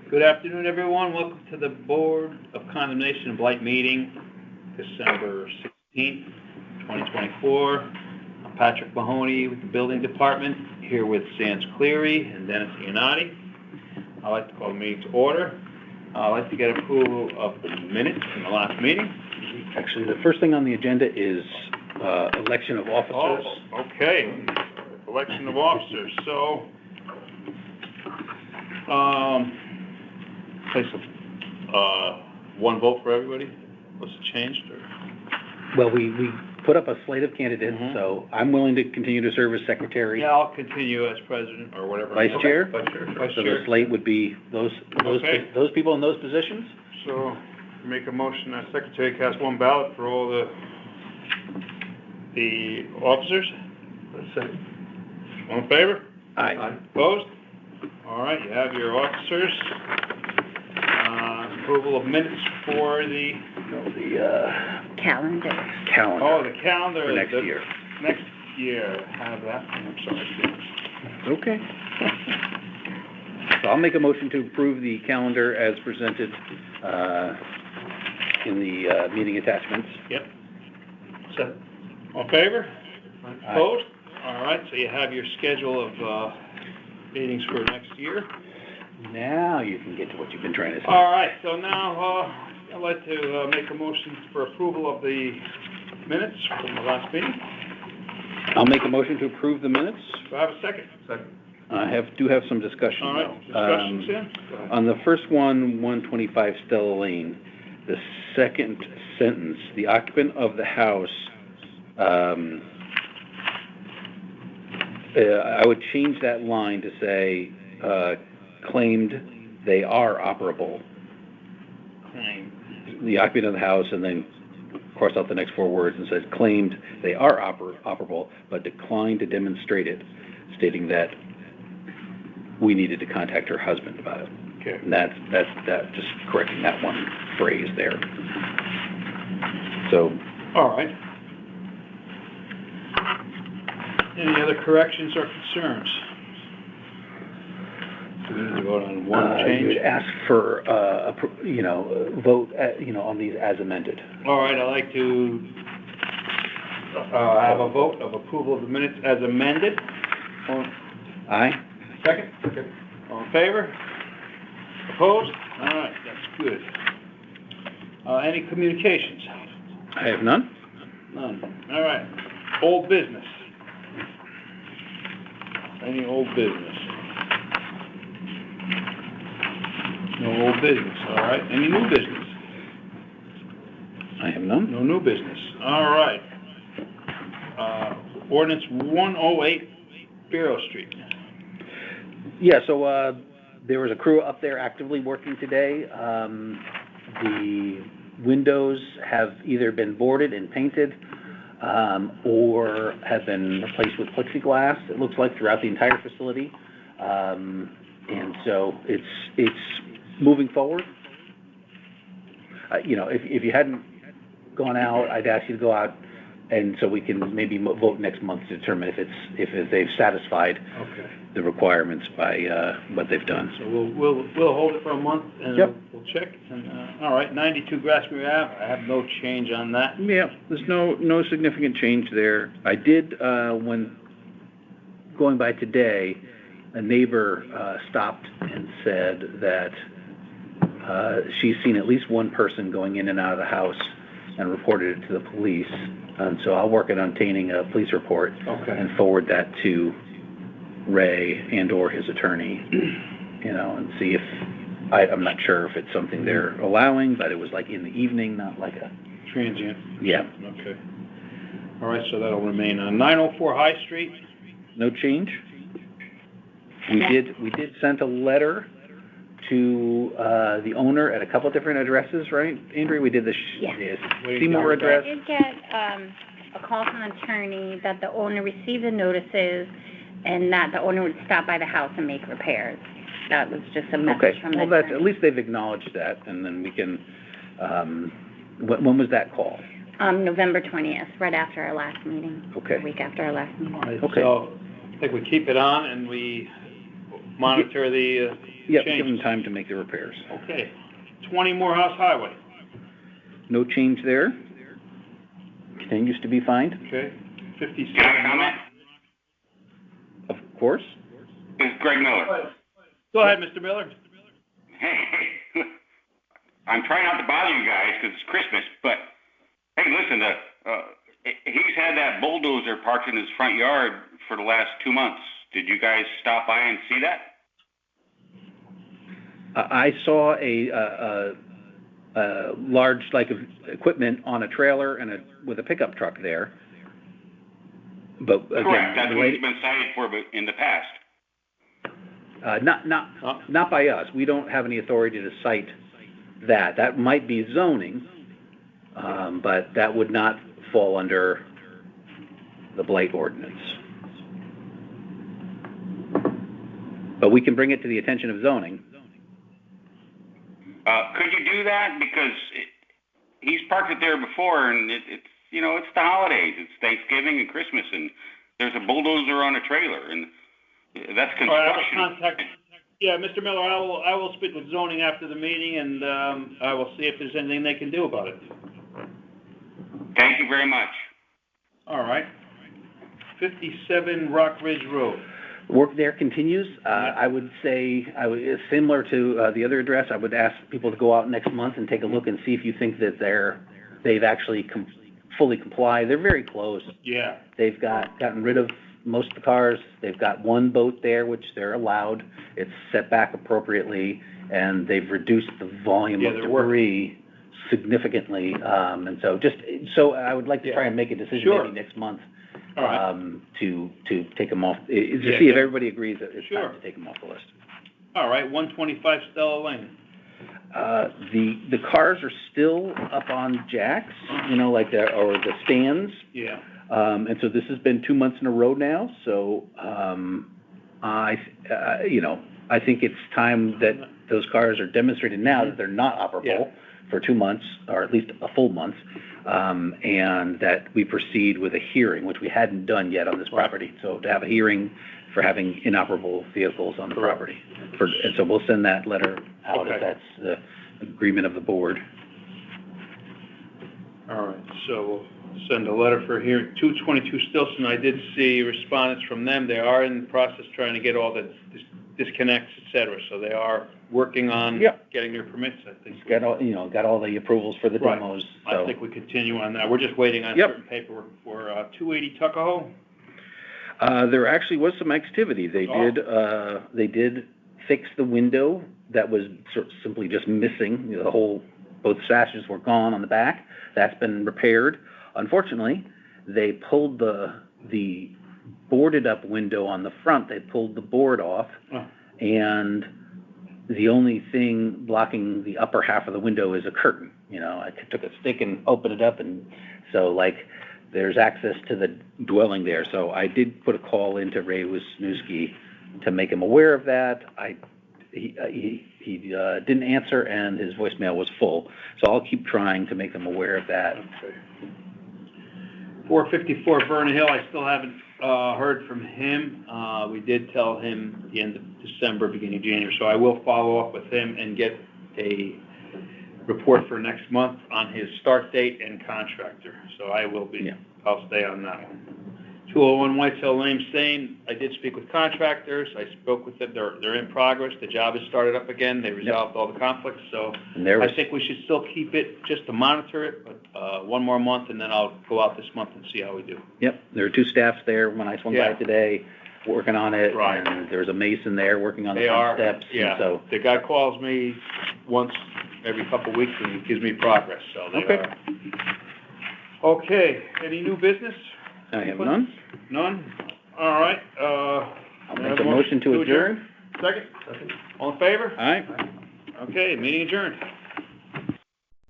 Good afternoon, everyone. Welcome to the Board of Condemnation and Blight meeting, December 16th, 2024. I'm Patrick Mahoney with the Building Department, here with Sands Cleary and Dennis Iannotti. I'd like to call the meeting to order. I'd like to get approval of the minutes from the last meeting. Actually, the first thing on the agenda is election of officers. Oh, okay. Election of officers. So, place of one vote for everybody? Was it changed? Or? Well, we put up a slate of candidates, so I'm willing to continue to serve as secretary. Yeah, I'll continue as president or whatever. Vice chair? Vice So chair. the slate would be those people in those positions? So, make a motion that secretary cast one ballot for all the officers. Second. All in favor? Aye. Opposed? All right, you have your officers. Approval of minutes for the Calendar. Oh, the calendar. For next year. Next year. Have that. I'm sorry. Okay. So I'll make a motion to approve the calendar as presented in the meeting attachments. Yep. So, all in favor? Aye. Opposed? All right, so you have your schedule of meetings for next year. Now you can get to what you've been trying to say. All right, so now I'd like to make a motion for approval of the minutes from the last meeting. I'll make a motion to approve the minutes. Do I have a second? Second. I do have some discussion, All though. right, discussions, yeah? On the first one, 125 Stella Lane, the second sentence, the occupant of the house, I would change that line to say, claimed they are operable. Claim. The occupant of the house, and then cross out the next four words and says, claimed they are operable, but declined to demonstrate it, stating that we needed to contact her husband about it. Okay. And that's just correcting that one phrase there. So. All right. Any other corrections or concerns? Do we need to vote on one You change? would ask for, vote, on these as amended. All right, I'd like to have a vote of approval of the minutes as amended. Aye? Second? Second. All in favor? Opposed? All right, that's good. Any communications? I have none. None. All right. Old business. Any old business? No old business. All right. Any new business? I have none. No new business. All right. Ordinance 108 Bureau Street. Yeah, so there was a crew up there actively working today. The windows have either been boarded and painted or have been replaced with plexiglass, it looks like, throughout the entire facility. And so it's moving forward. If you hadn't gone out, I'd ask you to go out, and so we can maybe vote next month to determine if they've satisfied the requirements by what they've done. So we'll hold it for a month and we'll check. And all right, 92 Grassmere Ave. I have no change on that. Yeah, there's no significant change there. I did when going by today, a neighbor stopped and said that she's seen at least one person going in and out of the house and reported it to the police. And so I'll work on obtaining a police report and forward that to Ray and or his attorney, and see if, I'm not sure if it's something they're allowing, but it was like in the evening, not like a... Transient. Yeah. Okay. All right, so that'll remain on 904 High Street. No change. We did send a letter to the owner at a couple different addresses, right, Andrea? We did the Seymour address. I did get a call from an attorney that the owner received the notices and that the owner would stop by the house and make repairs. That was just a message from the attorney. Well, at least they've acknowledged that, and then we can, when was that call? November 20th, right after our last meeting. Okay. A week after our last meeting. All right, Okay. so I think we keep it on and we monitor the Yep, give changes? them time to make the repairs. Okay. 20 Morehouse Highway. No change there. Continues to be fine, Okay. 57 Can I comment? of course. This is Greg Miller. Go ahead, Mr. Miller. Hey, I'm trying not to bother you guys because it's Christmas, but hey, listen, he's had that bulldozer parked in his front yard for the last 2 months. Did you guys stop by and see that? I saw a large, like, equipment on a trailer and with a pickup truck there. But again, Correct. That's what he's been cited for in the past. Not by us. We don't have any authority to cite that. That might be zoning, but that would not fall under the blight ordinance. But we can bring it to the attention of zoning. Could you do that? Because he's parked it there before, and it's the holidays. It's Thanksgiving and Christmas, and there's a bulldozer on a trailer, and that's construction. All right, I will contact. Yeah, Mr. Miller, I will speak with zoning after the meeting, and I will see if there's anything they can do about it. Thank you very much. All right. 57 Rock Ridge Road. Work there continues. I would say, similar to the other address, I would ask people to go out next month and take a look and see if you think that they've actually fully complied. They're very close. Yeah. They've gotten rid of most of the cars. They've got one boat there, which they're allowed. It's set back appropriately, and they've reduced the volume of debris significantly. And so I would like to try and make a decision maybe next month. All right. To take them off, see if everybody agrees that it's time to take them off the list. All right, 125 Stella Lane. The cars are still up on jacks, like the stands. Yeah. And so this has been 2 months in a row now, so, I think it's time that those cars are demonstrated now that they're not operable for 2 months, or at least a full month, and that we proceed with a hearing, which we hadn't done yet on this property. So to have a hearing for having inoperable vehicles on the property. And so we'll send that letter out if that's the agreement of the board. All right, so we'll send a letter for hearing. 222 Stilson, I did see respondents from them. They are in the process trying to get all the disconnects, et cetera, so they are working on getting their permits, I think. Got all the approvals for the demos. So. I think we continue on that. We're just waiting on certain paperwork for 280 Tuckahoe. There actually was some activity. They did fix the window that was simply just missing. Both sashes were gone on the back. That's been repaired. Unfortunately, they pulled the boarded up window on the front. They pulled the board off, and the only thing blocking the upper half of the window is a curtain. I took a stick and opened it up, and so there's access to the dwelling there. So I did put a call into Ray Wisniewski to make him aware of that. He didn't answer, and his voicemail was full. So I'll keep trying to make them aware of that. Okay. 454 Vernon Hill, I still haven't heard from him. We did tell him at the end of December, beginning of January, so I will follow up with him and get a report for next month on his start date and contractor. So I will be, I'll stay on that one. 201 White Hill Lane, same. I did speak with contractors. I spoke with them. They're in progress. The job has started up again. They resolved all the conflicts. So I think we should still keep it just to monitor it, but one more month, and then I'll go out this month and see how we do. Yep. There are 2 staffs there when I swung by today working on it. Right. And there's a mason there working on the front steps. Yeah. So the guy calls me once every couple of weeks and gives me progress. So they are. Okay. Any new business? I have none. None? All right. I'll make a motion to adjourn. Second? All in favor? All right. Okay, meeting adjourned.